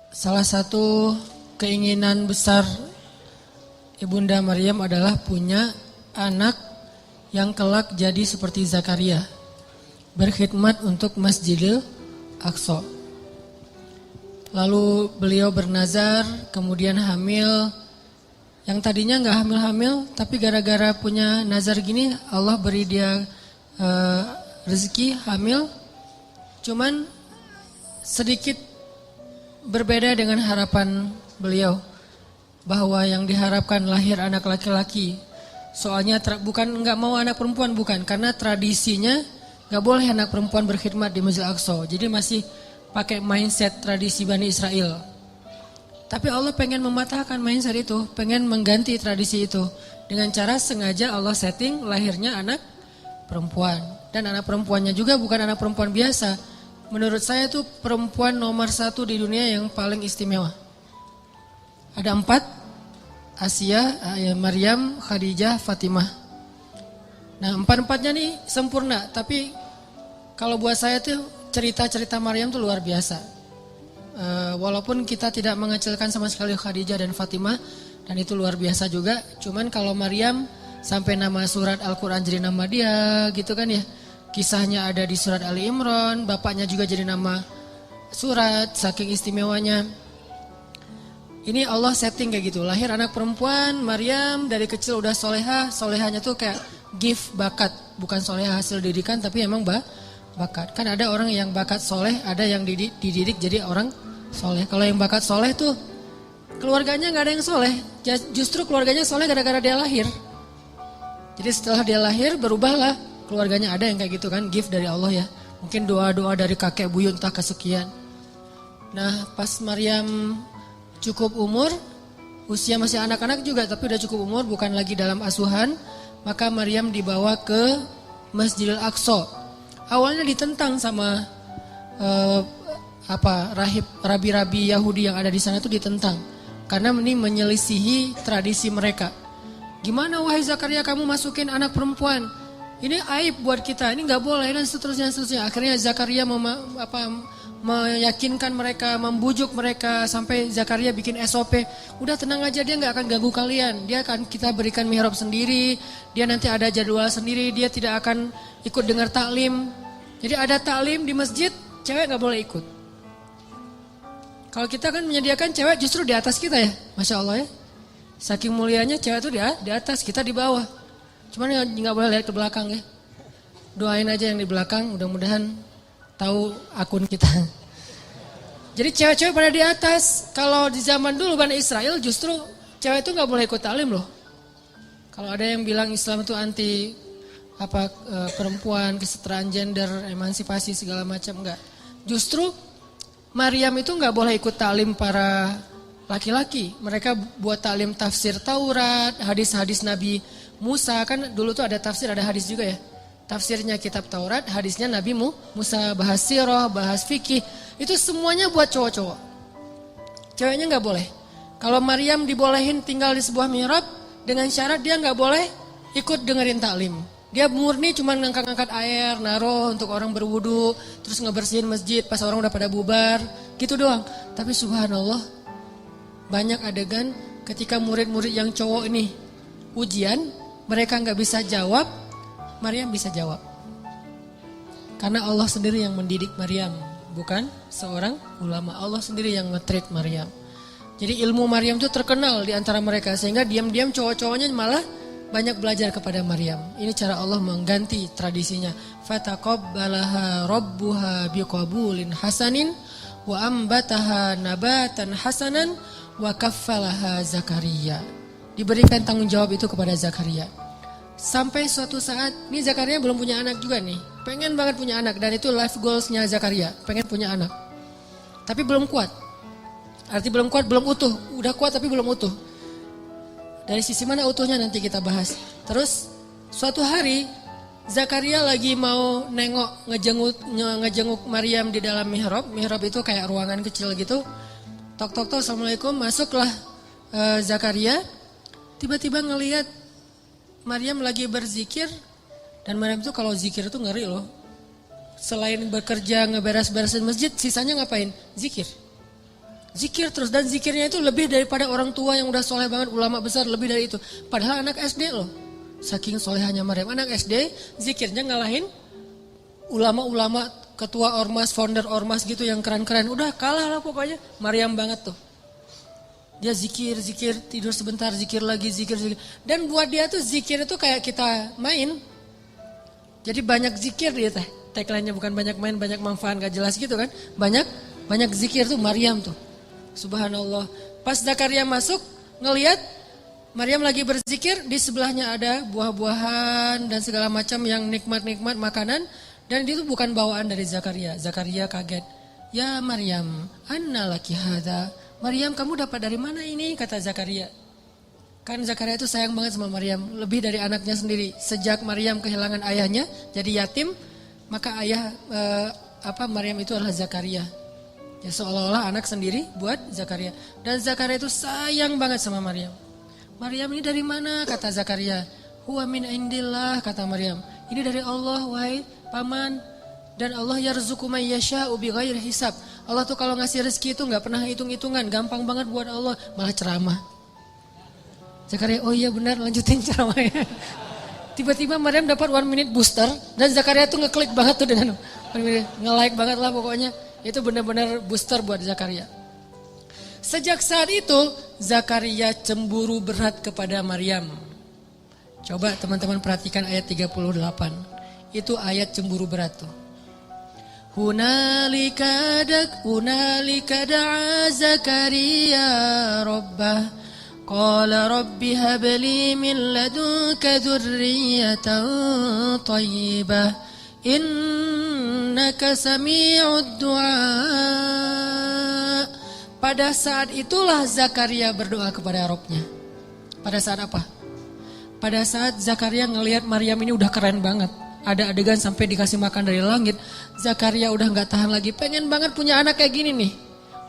Salah satu keinginan besar Ibunda Maryam adalah punya anak yang kelak jadi seperti Zakaria, berkhidmat untuk Masjidil Aqsa. Lalu beliau bernazar, kemudian hamil. Yang tadinya nggak hamil-hamil, tapi gara-gara punya nazar gini, Allah beri dia rezeki hamil. Cuman sedikit berbeda dengan harapan beliau, bahwa yang diharapkan lahir anak laki-laki. Soalnya bukan nggak mau anak perempuan, bukan, karena tradisinya nggak boleh anak perempuan berkhidmat di Masjid Aqsa. Jadi masih pakai mindset tradisi Bani Israel. Tapi Allah pengen mematahkan mindset itu, pengen mengganti tradisi itu dengan cara sengaja Allah setting lahirnya anak perempuan. Dan anak perempuannya juga bukan anak perempuan biasa. Menurut saya itu perempuan nomor 1 di dunia yang paling istimewa. Ada 4, Asia, Maryam, Khadijah, Fatimah. Nah 4-4-nya nih sempurna. Tapi kalau buat saya tuh cerita-cerita Maryam tuh luar biasa. Walaupun kita tidak mengecilkan sama sekali Khadijah dan Fatimah, dan itu luar biasa juga. Cuman kalau Maryam sampai nama surat Al-Quran jadi nama dia gitu kan ya. Kisahnya ada di surat Ali Imran, bapaknya juga jadi nama surat, saking istimewanya. Ini Allah setting kayak gitu, lahir anak perempuan, Maryam dari kecil udah solehah. Solehahnya tuh kayak gift, bakat, bukan solehah hasil didikan, tapi emang bakat. Kan ada orang yang bakat soleh, ada yang dididik jadi orang soleh. Kalau yang bakat soleh tuh keluarganya nggak ada yang soleh, justru keluarganya soleh gara-gara dia lahir. Jadi setelah dia lahir berubahlah keluarganya, ada yang kayak gitu kan, gift dari Allah ya. Mungkin doa-doa dari kakek buyut entah kesekian. Nah pas Maryam cukup umur, usia masih anak-anak juga tapi udah cukup umur, bukan lagi dalam asuhan, maka Maryam dibawa ke Masjidil Aqsa. Awalnya ditentang sama rabi-rabi Yahudi yang ada di sana itu ditentang karena ini menyelisihi tradisi mereka. Gimana wahai Zakaria kamu masukin anak perempuan? Ini aib buat kita, ini nggak boleh dan seterusnya. Akhirnya Zakaria meyakinkan mereka, membujuk mereka sampai Zakaria bikin SOP. Udah tenang aja, dia nggak akan ganggu kalian. Dia akan kita berikan mihrab sendiri. Dia nanti ada jadwal sendiri. Dia tidak akan ikut dengar taklim. Jadi ada taklim di masjid, cewek nggak boleh ikut. Kalau kita kan menyediakan cewek justru di atas kita ya, masya Allah ya. Saking mulianya cewek itu di atas, kita di bawah. Cuman nggak boleh lihat ke belakang ya. Doain aja yang di belakang, mudah-mudahan tahu akun kita. Jadi cewek-cewek pada di atas. Kalau di zaman dulu Bani Israel justru cewek itu nggak boleh ikut taklim loh. Kalau ada yang bilang Islam itu anti perempuan, kesetaraan gender, emansipasi segala macam, enggak. Justru Maryam itu nggak boleh ikut taklim para laki-laki. Mereka buat taklim tafsir Taurat, hadis-hadis Nabi Musa, kan dulu tuh ada tafsir, ada hadis juga ya. Tafsirnya kitab Taurat, hadisnya Nabi Musa, bahas sirah, bahas fikih. Itu semuanya buat cowok-cowok. Ceweknya nggak boleh. Kalau Maryam dibolehin tinggal di sebuah mihrab dengan syarat dia nggak boleh ikut dengerin taklim. Dia murni cuma ngangkat-ngangkat air, naruh untuk orang berwudu, terus ngebersihin masjid pas orang udah pada bubar, gitu doang. Tapi subhanallah, banyak adegan ketika murid-murid yang cowok ini ujian, mereka nggak bisa jawab, Maryam bisa jawab. Karena Allah sendiri yang mendidik Maryam, bukan seorang ulama. Allah sendiri yang nge-treat Maryam. Jadi ilmu Maryam itu terkenal di antara mereka, sehingga diam-diam cowok-cowoknya malah banyak belajar kepada Maryam. Ini cara Allah mengganti tradisinya. Fataqabbalaha rabbuha biqabulin hasanin wa ambataha nabatan hasanan wa kaffalaha Zakaria. Diberikan tanggung jawab itu kepada Zakaria. Sampai suatu saat, ini Zakaria belum punya anak juga nih. Pengen banget punya anak, dan itu life goalsnya Zakaria, pengen punya anak. Tapi belum kuat. Arti belum kuat, belum utuh. Udah kuat tapi belum utuh. Dari sisi mana utuhnya nanti kita bahas. Terus suatu hari Zakaria lagi mau ngejenguk Maryam di dalam mihrab. Mihrab itu kayak ruangan kecil gitu. Tok assalamualaikum, masuklah Zakaria. Tiba-tiba ngelihat Maryam lagi berzikir. Dan Maryam itu kalau zikir itu ngeri loh. Selain bekerja ngeberes-beresin masjid, sisanya ngapain? Zikir. Zikir terus, dan zikirnya itu lebih daripada orang tua yang udah soleh banget, ulama besar, lebih dari itu. Padahal anak SD loh, saking solehanya Maryam. Anak SD zikirnya ngalahin ulama-ulama, ketua ormas, founder ormas gitu yang keren-keren. Udah kalah lah pokoknya, Maryam banget tuh. Dia zikir, tidur sebentar, zikir lagi, zikir. Dan buat dia tuh zikir itu kayak kita main. Jadi banyak zikir dia teh. Tagline-nya bukan banyak main, banyak manfaat, gak jelas gitu kan. Banyak zikir tuh Maryam tuh. Subhanallah. Pas Zakaria masuk, ngelihat Maryam lagi berzikir, di sebelahnya ada buah-buahan dan segala macam yang nikmat-nikmat makanan. Dan itu bukan bawaan dari Zakaria. Zakaria kaget. Ya Maryam, anna laki hadha. Maryam, kamu dapat dari mana ini? Kata Zakaria. Kan Zakaria itu sayang banget sama Maryam, lebih dari anaknya sendiri. Sejak Maryam kehilangan ayahnya, jadi yatim, maka ayah Maryam itu adalah Zakaria. Ya seolah-olah anak sendiri buat Zakaria. Dan Zakaria itu sayang banget sama Maryam. Maryam ini dari mana? Kata Zakaria. Huwa min indillah, kata Maryam. Ini dari Allah, wahai paman. Dan Allah yarzuqu may yasha'u bighairi hisab. Allah tuh kalau ngasih rezeki itu enggak pernah hitung-hitungan, gampang banget buat Allah, malah ceramah. Zakaria, oh iya benar, lanjutin ceramahnya. Tiba-tiba Maryam dapat 1 minute booster dan Zakaria tuh ngeklik banget tuh dengan 1 minute, nge-like banget lah pokoknya. Itu benar-benar booster buat Zakaria. Sejak saat itu Zakaria cemburu berat kepada Maryam. Coba teman-teman perhatikan ayat 38. Itu ayat cemburu berat tuh. Hunalika da'a Zakaria rabbah qala rabbi habli min ladunka dzurriyyatan thayyibah innaka sami'ud du'a. Pada saat itulah Zakaria berdoa kepada Rabbnya. Pada saat apa? Pada saat Zakaria ngelihat Maryam ini udah keren banget. Ada adegan sampai dikasih makan dari langit. Zakaria udah gak tahan lagi, pengen banget punya anak kayak gini nih.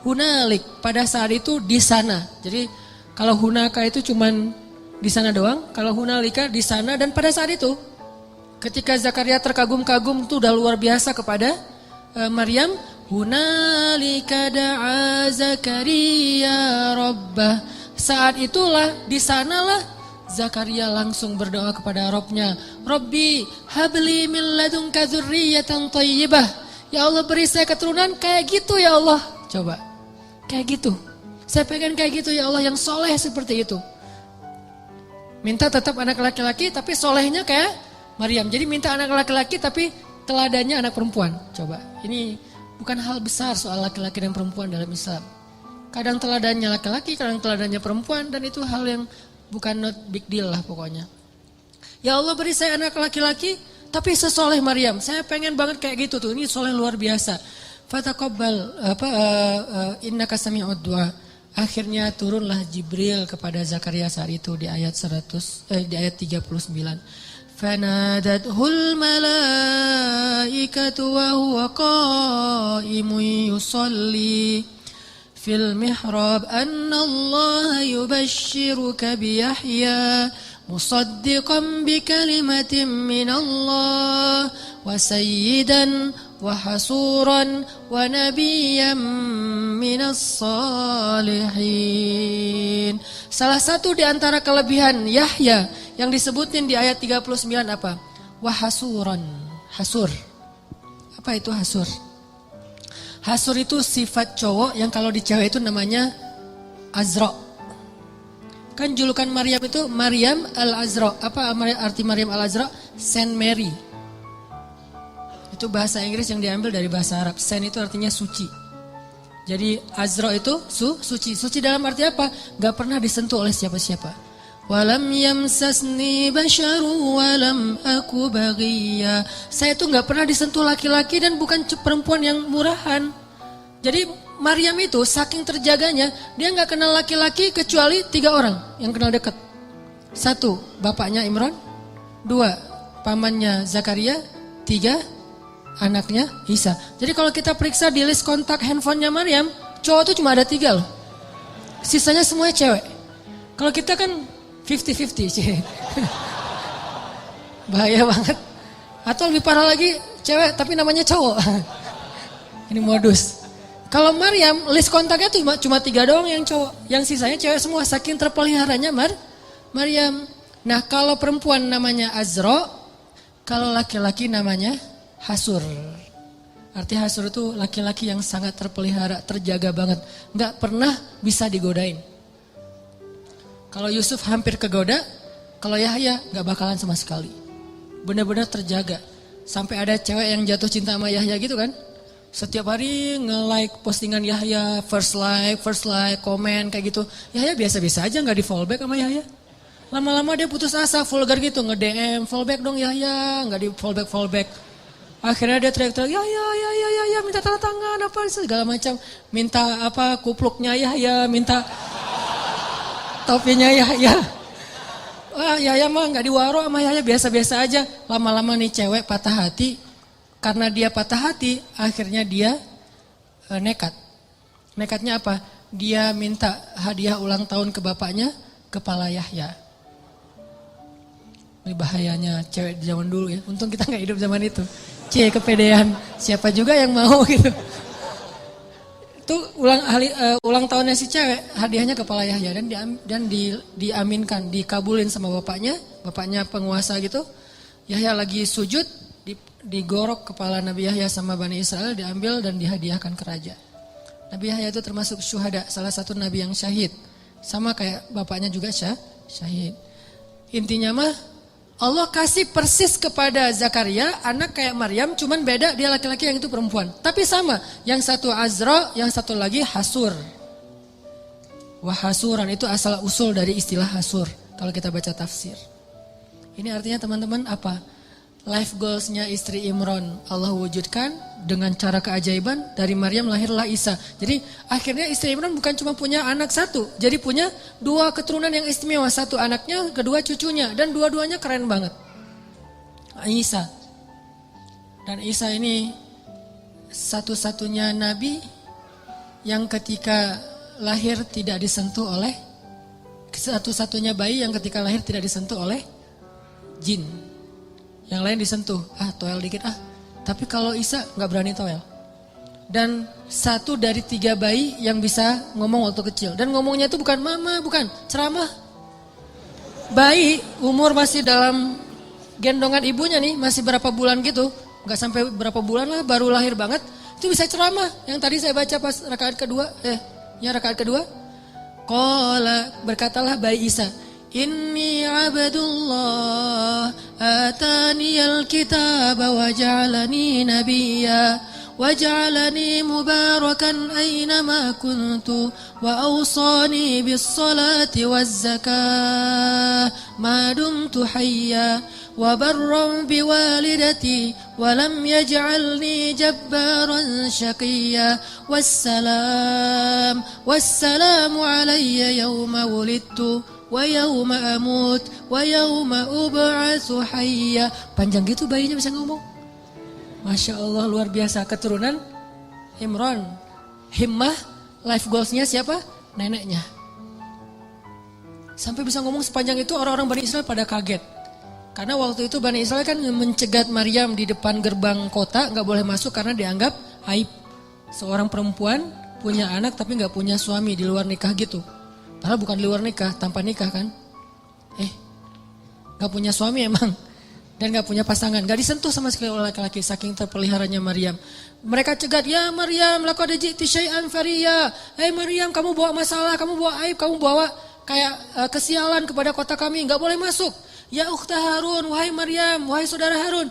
Hunalik, pada saat itu di sana. Jadi kalau hunaka itu cuman di sana doang, kalau hunalika di sana dan pada saat itu. Ketika Zakaria terkagum-kagum tuh udah luar biasa kepada Maryam. Hunalika da'a Zakaria rabbah. Saat itulah, di sanalah Zakaria langsung berdoa kepada Rabbnya. Rabbi habli min ladunka dzurriyyatan thayyibah. Ya Allah, beri saya keturunan kayak gitu ya Allah. Coba, kayak gitu. Saya pengen kayak gitu ya Allah, yang soleh seperti itu. Minta tetap anak laki-laki tapi solehnya kayak Maryam. Jadi minta anak laki-laki tapi teladannya anak perempuan. Coba, ini bukan hal besar soal laki-laki dan perempuan dalam Islam. Kadang teladannya laki-laki, kadang teladannya perempuan, dan itu hal yang bukan not big deal lah pokoknya. Ya Allah, beri saya anak laki-laki tapi sesoleh Maryam. Saya pengen banget kayak gitu tuh. Ini soleh luar biasa. Fataqabbal innaka sami'ud du'a. Akhirnya turunlah Jibril kepada Zakaria saat itu di ayat 39. Fanadathul malaikatu wa huwa qa'imun yusalli fil mihrab anna Allah yubashshiruka bi Yahya musaddiqan bi kalimatin min Allah wa sayyidan wa hasuran wa nabiyyan minas salihin. Salah satu di antara kelebihan Yahya yang disebutin di ayat 39 apa? Wa hasuran. Hasur. Apa itu hasur? Hasur itu sifat cowok yang kalau di cewek itu namanya Azra. Kan julukan Maryam itu Maryam al-Azra. Apa arti Maryam al-Azra? Saint Mary. Itu bahasa Inggris yang diambil dari bahasa Arab. Saint itu artinya suci. Jadi Azra itu suci. Suci dalam arti apa? Gak pernah disentuh oleh siapa-siapa. Walam yamsasni basyaru walam aku baghiya. Saya itu gak pernah disentuh laki-laki dan bukan perempuan yang murahan. Jadi Maryam itu saking terjaganya, dia gak kenal laki-laki kecuali 3 orang yang kenal dekat. 1, bapaknya Imran. 2, pamannya Zakaria. 3, anaknya Isa. Jadi kalau kita periksa di list kontak handphonenya Maryam, cowok itu cuma ada 3 loh. Sisanya semuanya cewek. Kalau kita kan 50-50 sih. Bahaya banget. Atau lebih parah lagi, cewek tapi namanya cowok. Ini modus. Kalau Maryam, list kontaknya tuh cuma 3 doang yang cowok. Yang sisanya cewek semua, saking terpeliharanya Maryam. Nah kalau perempuan namanya Azra, kalau laki-laki namanya Hasur. Arti Hasur itu laki-laki yang sangat terpelihara, terjaga banget. Nggak pernah bisa digodain. Kalau Yusuf hampir kegoda, kalau Yahya nggak bakalan sama sekali. Benar-benar terjaga. Sampai ada cewek yang jatuh cinta sama Yahya gitu kan. Setiap hari nge-like postingan Yahya, first like, komen kayak gitu. Yahya biasa-biasa aja nggak di follow back sama Yahya. Lama-lama dia putus asa, vulgar gitu, nge-DM, follow back dong Yahya, nggak di follow back. Akhirnya dia teriak-teriak, ya, minta tanda tangan, apa segala macam. Minta apa, kupluknya Yahya, minta topinya Yahya. Wah Yahya mah nggak diwaro sama Yahya, biasa-biasa aja. Lama-lama nih cewek patah hati. Karena dia patah hati, akhirnya dia nekat. Nekatnya apa? Dia minta hadiah ulang tahun ke bapaknya, kepala Yahya. Ini bahayanya cewek di zaman dulu ya. Untung kita gak hidup zaman itu. Kepedean. Siapa juga yang mau gitu. Itu ulang tahunnya si cewek, hadiahnya kepala Yahya. Dan diaminkan, dikabulin sama bapaknya. Bapaknya penguasa gitu. Yahya lagi sujud. Digorok kepala Nabi Yahya sama Bani Israel, diambil dan dihadiahkan ke raja. Nabi Yahya itu termasuk syuhada, salah satu nabi yang syahid. Sama kayak bapaknya juga syahid. Intinya mah Allah kasih persis kepada Zakaria, anak kayak Maryam, cuman beda dia laki-laki, yang itu perempuan. Tapi sama, yang satu Azra, yang satu lagi Hasur. Wahasuran itu asal usul dari istilah Hasur, kalau kita baca tafsir. Ini artinya teman-teman apa? Life goalsnya istri Imran Allah wujudkan dengan cara keajaiban. Dari Maryam lahirlah Isa. Jadi akhirnya istri Imran bukan cuma punya anak satu, jadi punya 2 keturunan yang istimewa. Satu anaknya, kedua cucunya, dan dua-duanya keren banget. Isa. Dan Isa ini satu-satunya nabi yang ketika lahir tidak disentuh oleh, satu-satunya bayi yang ketika lahir tidak disentuh oleh jin. Yang lain disentuh, toel dikit Tapi kalau Isa gak berani toel. Dan 1 dari 3 bayi yang bisa ngomong waktu kecil. Dan ngomongnya itu bukan mama, bukan ceramah. Bayi umur masih dalam gendongan ibunya nih, masih berapa bulan gitu. Gak sampai berapa bulan lah, baru lahir banget. Itu bisa ceramah. Yang tadi saya baca pas rakaat kedua. Qala, berkatalah bayi Isa, Inni abdullah ataniyal kitaba wa ja'alani nabiyya wa ja'alani mubarakan aynama kuntu wa awsani bis salati waz zakah ma dumtu hayya wa barran biwalidati wa lam yaj'alni jabbaran syaqiyya wassalamu alayya yawma wulidtu wa yawma amut wa yawma ub'atsu hayya. Panjang gitu bayinya bisa ngomong. Masya Allah, luar biasa. Keturunan Imran. Himmah, life goalsnya siapa? Neneknya. Sampai bisa ngomong sepanjang itu, orang-orang Bani Israel pada kaget. Karena waktu itu Bani Israel kan mencegat Maryam di depan gerbang kota, gak boleh masuk karena dianggap aib. Seorang perempuan punya anak tapi gak punya suami, di luar nikah gitu. Padahal bukan di luar nikah, tanpa nikah kan. Gak punya suami emang. Dan gak punya pasangan. Gak disentuh sama sekali oleh laki-laki, saking terpeliharanya Maryam. Mereka cegat, ya Maryam, laqad ji'ti syai'an fariya. Hei Maryam, kamu bawa masalah, kamu bawa aib, kamu bawa kayak kesialan kepada kota kami. Gak boleh masuk. Ya ukhta Harun, wahai Maryam, wahai saudara Harun.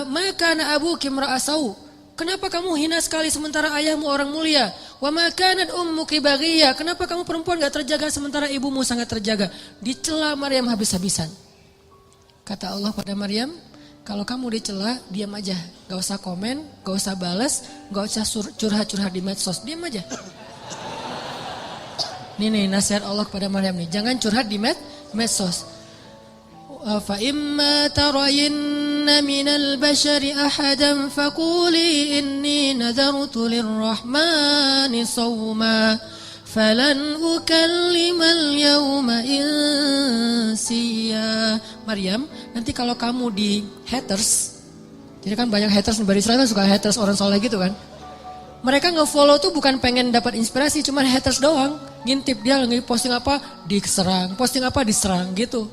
Maka na abuki imra'asau. Kenapa kamu hina sekali sementara ayahmu orang mulia? Wa ma kanat ummuki baghiyah. Kenapa kamu perempuan gak terjaga sementara ibumu sangat terjaga? Dicela Maryam habis-habisan. Kata Allah pada Maryam, kalau kamu dicela, diam aja. Gak usah komen, gak usah balas, gak usah curhat-curhat di medsos. Diam aja. Nih nasihat Allah kepada Maryam nih. Jangan curhat di medsos. Fa imma tarayinna minal bashari ahadan faquli inni nadartu lirrahmani sawma falan ukallimal yawma insiya. Maryam, nanti kalau kamu di haters, jadi kan banyak haters di Bani Israel kan suka haters orang soleh gitu kan. Mereka nge-follow tuh bukan pengen dapat inspirasi, cuma haters doang. Ngintip dia lagi posting apa, diserang. Posting apa, diserang gitu.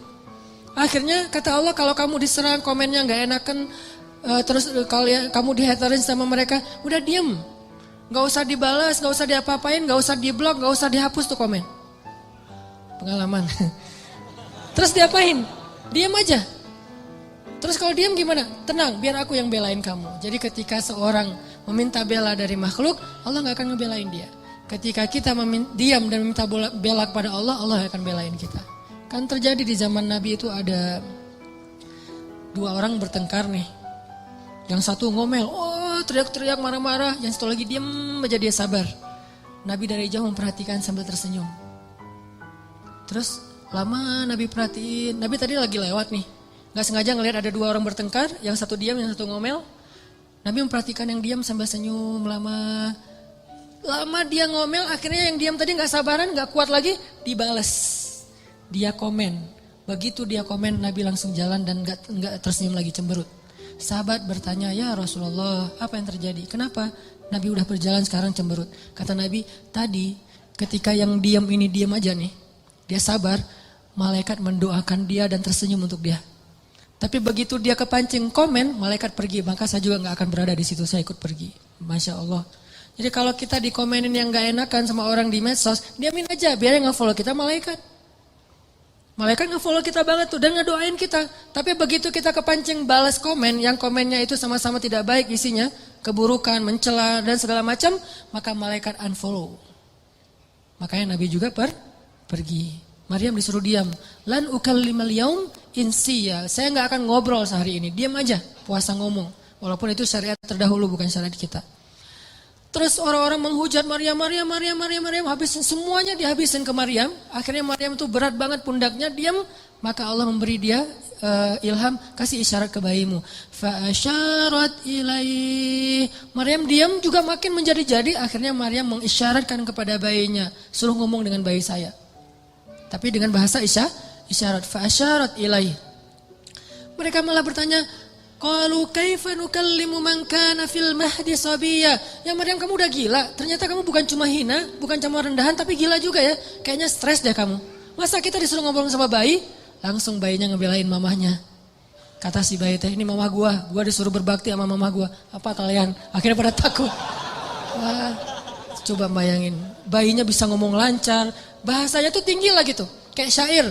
Akhirnya kata Allah, kalau kamu diserang, komennya gak enakan, terus kamu dihaterin sama mereka, udah diem. Gak usah dibalas, gak usah diapa-apain, gak usah di-blok, gak usah dihapus tuh komen. Pengalaman. Terus diapain? Diem aja. Terus kalau diem gimana? Tenang, biar aku yang belain kamu. Jadi ketika seorang meminta bela dari makhluk, Allah gak akan ngebelain dia. Ketika kita diam dan meminta bela kepada Allah, Allah akan belain kita. Kan terjadi di zaman Nabi itu ada 2 orang bertengkar nih. Yang satu ngomel, teriak-teriak marah-marah. Yang satu lagi diam aja, dia sabar. Nabi dari jauh memperhatikan sambil tersenyum. Terus lama Nabi perhatiin, Nabi tadi lagi lewat nih. Gak sengaja ngelihat ada 2 orang bertengkar, yang satu diam, yang satu ngomel. Nabi memperhatikan yang diam sambil senyum lama. Lama dia ngomel, akhirnya yang diam tadi gak sabaran, gak kuat lagi, dibales. Dia komen. Begitu dia komen, Nabi langsung jalan dan gak tersenyum lagi, cemberut. Sahabat bertanya, ya Rasulullah, apa yang terjadi? Kenapa Nabi udah berjalan sekarang cemberut? Kata Nabi, tadi ketika yang diam ini diam aja nih, dia sabar, malaikat mendoakan dia dan tersenyum untuk dia. Tapi begitu dia kepancing komen, malaikat pergi. Maka saya juga gak akan berada di situ, saya ikut pergi. Masya Allah. Jadi kalau kita dikomenin yang gak enakan sama orang di medsos, diamin aja, biar yang nge-follow kita malaikat. Malaikat nge-follow kita banget tuh dan ngedoain kita. Tapi begitu kita kepancing balas komen, yang komennya itu sama-sama tidak baik isinya, keburukan, mencela dan segala macam, maka malaikat unfollow. Makanya Nabi juga pergi. Maryam disuruh diam. Lan ukallimal yaum insiya. Saya gak akan ngobrol sehari ini. Diam aja, puasa ngomong. Walaupun itu syariat terdahulu, bukan syariat kita. Terus orang-orang menghujat Maryam. Habisin semuanya, dihabisin ke Maryam. Akhirnya Maryam itu berat banget pundaknya, diam. Maka Allah memberi dia ilham, kasih isyarat ke bayimu. Fa'asyarat ilaih. Maryam diam juga makin menjadi-jadi. Akhirnya Maryam mengisyaratkan kepada bayinya, suruh ngomong dengan bayi saya. Tapi dengan bahasa isyarat. Fa'asyarat ilaih. Mereka malah bertanya, qalu kaifa nukallimu man kana fil mahdi sabiyya. Ya Maryam, kamu udah gila. Ternyata kamu bukan cuma hina, bukan cuma rendahan, tapi gila juga ya. Kayaknya stres deh kamu. Masa kita disuruh ngobrol sama bayi? Langsung bayinya ngebelain mamahnya. Kata si bayi teh, ini mama gua disuruh berbakti sama mama gua. Apa kalian? Akhirnya pada takut. Wah, coba bayangin, bayinya bisa ngomong lancar, bahasanya tuh tinggi lah gitu, kayak syair.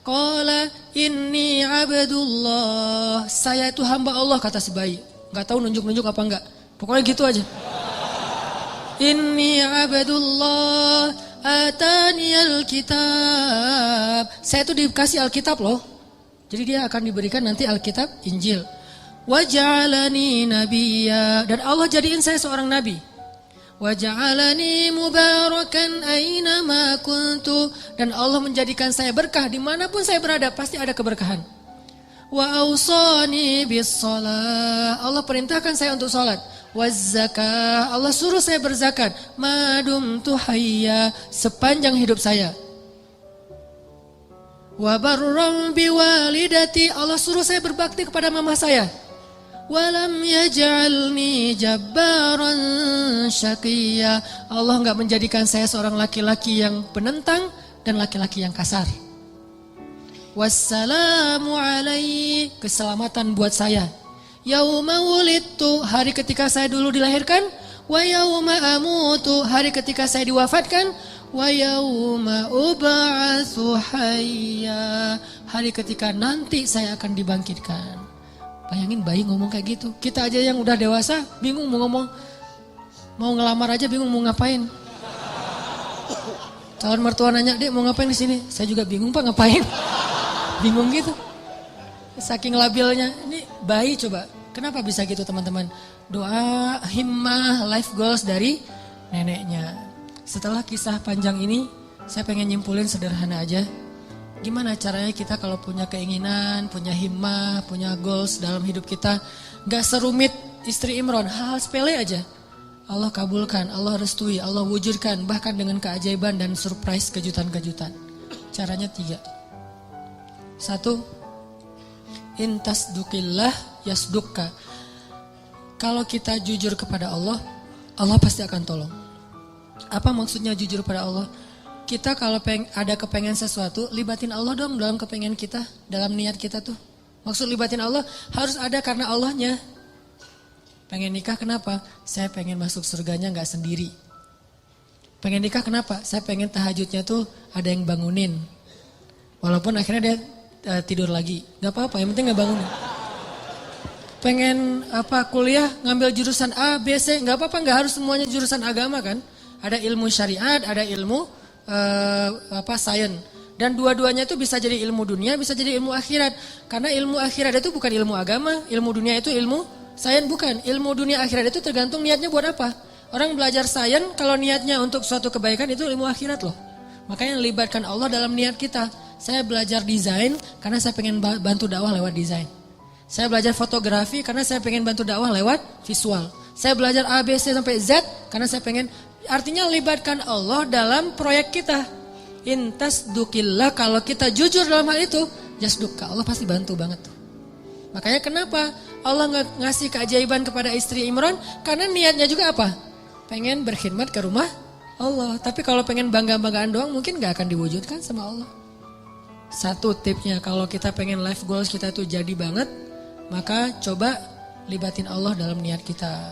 Qala inni abdullah, saya itu hamba Allah, kata si bayi. Gak tahu nunjuk-nunjuk apa enggak, pokoknya gitu aja. Inni abdullah ataniyal kitab, saya itu dikasih Alkitab loh. Jadi dia akan diberikan nanti Alkitab, Injil. Waja'alani nabiyya, dan Allah jadiin saya seorang nabi. Waja'alani mubarakan aina ma kuntu, dan Allah menjadikan saya berkah dimanapun saya berada, pasti ada keberkahan. Wa awsani bis shalah, Allah perintahkan saya untuk salat. Waz zakah, Allah suruh saya berzakat. Madumtu hayya, sepanjang hidup saya. Wa barram biwalidati, Allah suruh saya berbakti kepada mama saya. Walam yaj'alni jabbaran syaqiyya, Allah enggak menjadikan saya seorang laki-laki yang penentang dan laki-laki yang kasar. Wassalamu alaihi, keselamatan buat saya. Yauma wulidtu, hari ketika saya dulu dilahirkan. Wa yauma amutu, hari ketika saya diwafatkan. Wa yauma ub'atsu hayya, hari ketika nanti saya akan dibangkitkan. Bayangin bayi ngomong kayak gitu. Kita aja yang udah dewasa bingung mau ngomong. Mau ngelamar aja bingung mau ngapain. Calon mertua nanya, "Dek, mau ngapain di sini?" Saya juga bingung, Pak, ngapain? Bingung gitu. Saking labilnya. Ini bayi coba. Kenapa bisa gitu, teman-teman? Doa, himmah, life goals dari neneknya. Setelah kisah panjang ini, saya pengen nyimpulin sederhana aja. Gimana caranya kita kalau punya keinginan, punya himmah, punya goals dalam hidup kita, gak serumit istri Imron, hal-hal sepele aja. Allah kabulkan, Allah restui, Allah wujudkan, bahkan dengan keajaiban dan surprise kejutan-kejutan. Caranya 3. 1, intasdukillah yasdukka. Kalau kita jujur kepada Allah, Allah pasti akan tolong. Apa maksudnya jujur pada Allah? Kita kalau ada kepengen sesuatu, libatin Allah dong dalam kepengen kita, dalam niat kita tuh. Maksud libatin Allah harus ada karena Allahnya. Pengen nikah kenapa? Saya pengen masuk surganya gak sendiri. Pengen nikah kenapa? Saya pengen tahajudnya tuh ada yang bangunin. Walaupun akhirnya dia tidur lagi. Gak apa-apa, yang penting gak bangunin. Pengen kuliah ngambil jurusan A, B, C, nggak apa-apa, nggak harus semuanya jurusan agama kan. Ada ilmu syariat, ada ilmu sains. Dan dua-duanya itu bisa jadi ilmu dunia, bisa jadi ilmu akhirat. Karena ilmu akhirat itu bukan ilmu agama, ilmu dunia itu ilmu sains bukan. Ilmu dunia akhirat itu tergantung niatnya buat apa. Orang belajar sains kalau niatnya untuk suatu kebaikan itu ilmu akhirat loh. Makanya libatkan Allah dalam niat kita. Saya belajar desain karena saya pengen bantu dakwah lewat desain. Saya belajar fotografi karena saya pengen bantu dakwah lewat visual. Saya belajar A, B, C sampai Z karena saya pengen, artinya libatkan Allah dalam proyek kita. Intas dukillah, kalau kita jujur dalam hal itu, jasduka, Allah pasti bantu banget tuh. Makanya kenapa Allah ngasih keajaiban kepada istri Imran? Karena niatnya juga apa? Pengen berkhidmat ke rumah Allah. Tapi kalau pengen bangga-banggaan doang mungkin gak akan diwujudkan sama Allah. Satu tipnya, kalau kita pengen life goals kita tuh jadi banget, maka coba libatin Allah dalam niat kita.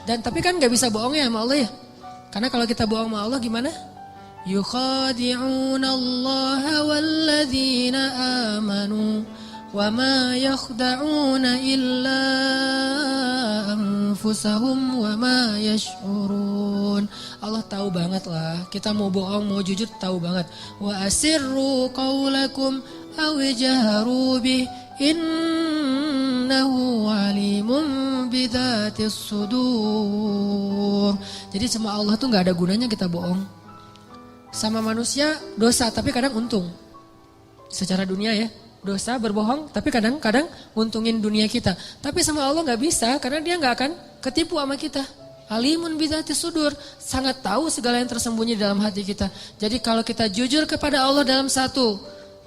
Dan tapi kan nggak bisa bohong ya sama Allah ya. Karena kalau kita bohong sama Allah gimana? Yukhadi'una Allah walladzina amanu wa ma yakhda'una illa anfusahum wa ma yash'urun. Allah tahu banget lah. Kita mau bohong, mau jujur tahu banget. Wa asirru qaulakum aw jaharu bih innahu alimun bidzatis sudur. Jadi sama Allah tuh gak ada gunanya kita bohong. Sama manusia dosa tapi kadang untung. Secara dunia ya, dosa berbohong tapi kadang-kadang untungin dunia kita. Tapi sama Allah gak bisa karena dia gak akan ketipu sama kita. Alimun bidzatis sudur, sangat tahu segala yang tersembunyi dalam hati kita. Jadi kalau kita jujur kepada Allah dalam satu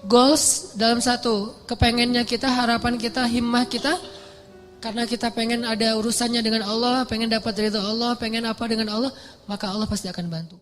goals, dalam satu kepengennya kita, harapan kita, himmah kita, karena kita pengen ada urusannya dengan Allah, pengen dapat ridha Allah, pengen apa dengan Allah, maka Allah pasti akan bantu.